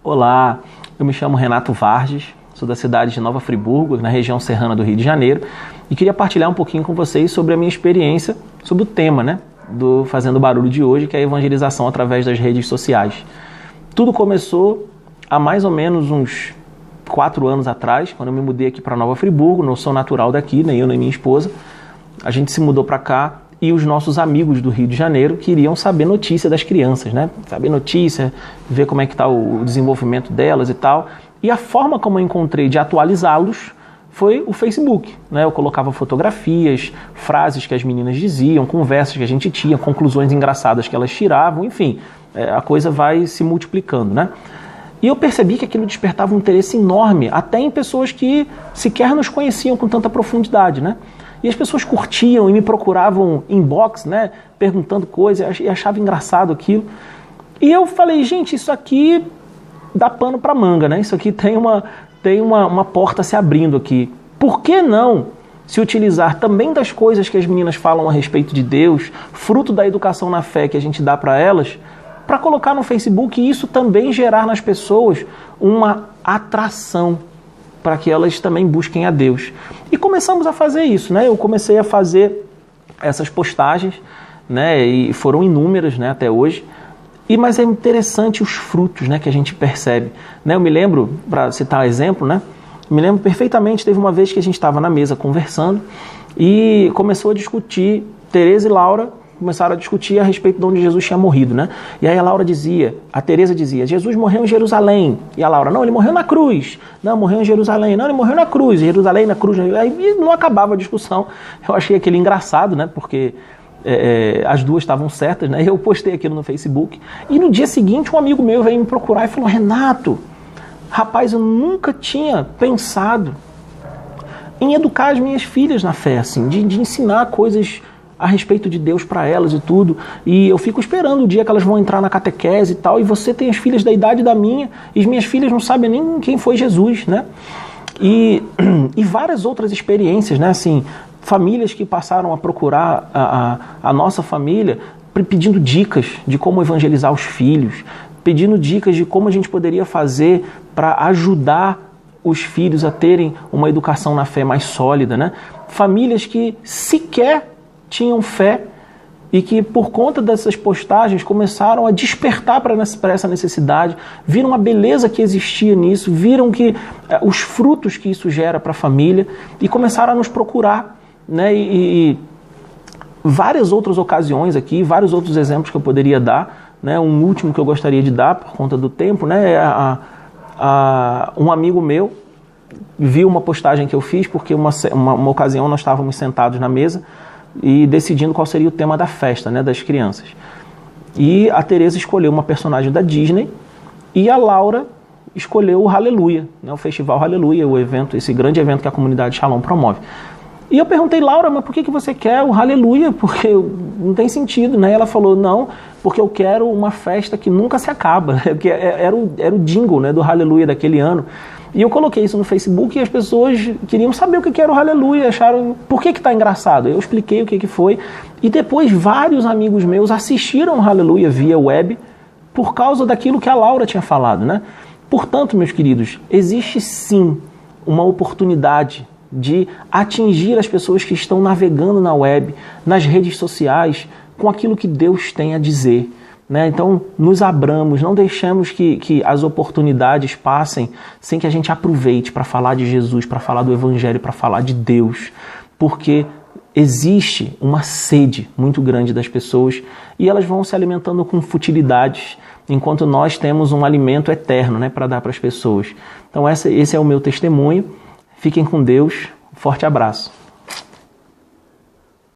Olá, eu me chamo Renato Vargas, sou da cidade de Nova Friburgo, na região serrana do Rio de Janeiro, e queria partilhar um pouquinho com vocês sobre a minha experiência, sobre o tema, do Fazendo Barulho de hoje, que é a evangelização através das redes sociais. Tudo começou há mais ou menos uns 4 anos atrás, quando eu me mudei aqui para Nova Friburgo. Não sou natural daqui, nem eu nem minha esposa. A gente se mudou para cá e os nossos amigos do Rio de Janeiro queriam saber notícia das crianças, Saber notícia, ver como é que está o desenvolvimento delas e tal. E a forma como eu encontrei de atualizá-los foi o Facebook, Eu colocava fotografias, frases que as meninas diziam, conversas que a gente tinha, conclusões engraçadas que elas tiravam, enfim, a coisa vai se multiplicando, E eu percebi que aquilo despertava um interesse enorme, até em pessoas que sequer nos conheciam com tanta profundidade, E as pessoas curtiam e me procuravam inbox, perguntando coisas, e achava engraçado aquilo. E eu falei, gente, isso aqui dá pano para manga, Isso aqui tem uma porta se abrindo aqui. Por que não se utilizar também das coisas que as meninas falam a respeito de Deus, fruto da educação na fé que a gente dá para elas, para colocar no Facebook e isso também gerar nas pessoas uma atração para que elas também busquem a Deus. E começamos a fazer isso, Eu comecei a fazer essas postagens, e foram inúmeras, até hoje. Mas é interessante os frutos, que a gente percebe. Eu me lembro, para citar exemplo, me lembro perfeitamente, teve uma vez que a gente estava na mesa conversando e começou a discutir, Tereza e Laura começaram a discutir a respeito de onde Jesus tinha morrido, E aí a Tereza dizia, Jesus morreu em Jerusalém. E a Laura, não, ele morreu na cruz. Não, morreu em Jerusalém. Não, ele morreu na cruz. Jerusalém, na cruz. Aí não acabava a discussão. Eu achei aquele engraçado, porque as duas estavam certas, Eu postei aquilo no Facebook. E no dia seguinte um amigo meu veio me procurar e falou, Renato, rapaz, eu nunca tinha pensado em educar as minhas filhas na fé, assim, de ensinar coisas a respeito de Deus para elas e tudo, e eu fico esperando o dia que elas vão entrar na catequese e tal, e você tem as filhas da idade da minha, e as minhas filhas não sabem nem quem foi Jesus, E várias outras experiências, assim, famílias que passaram a procurar a nossa família, pedindo dicas de como evangelizar os filhos, pedindo dicas de como a gente poderia fazer para ajudar os filhos a terem uma educação na fé mais sólida, Famílias que sequer tinham fé e que por conta dessas postagens começaram a despertar para essa necessidade, viram a beleza que existia nisso, viram que os frutos que isso gera para a família e começaram a nos procurar, E várias outras ocasiões aqui, vários outros exemplos que eu poderia dar, Um último que eu gostaria de dar por conta do tempo, um amigo meu viu uma postagem que eu fiz porque uma ocasião nós estávamos sentados na mesa e decidindo qual seria o tema da festa, das crianças. E a Tereza escolheu uma personagem da Disney e a Laura escolheu o Hallelujah, o Festival Hallelujah, o evento, esse grande evento que a comunidade Shalom promove. E eu perguntei, Laura, mas por que você quer o Hallelujah? Porque não tem sentido, Ela falou, não, porque eu quero uma festa que nunca se acaba, porque era o jingle, do Hallelujah daquele ano. E eu coloquei isso no Facebook e as pessoas queriam saber o que era o Hallelujah, acharam, por que está engraçado? Eu expliquei o que foi, e depois vários amigos meus assistiram o Hallelujah via web por causa daquilo que a Laura tinha falado, Portanto, meus queridos, existe sim uma oportunidade de atingir as pessoas que estão navegando na web, nas redes sociais, com aquilo que Deus tem a dizer. Então, nos abramos, não deixemos que as oportunidades passem sem que a gente aproveite para falar de Jesus, para falar do Evangelho, para falar de Deus, porque existe uma sede muito grande das pessoas e elas vão se alimentando com futilidades, enquanto nós temos um alimento eterno para dar para as pessoas. Então, esse é o meu testemunho. Fiquem com Deus. Forte abraço.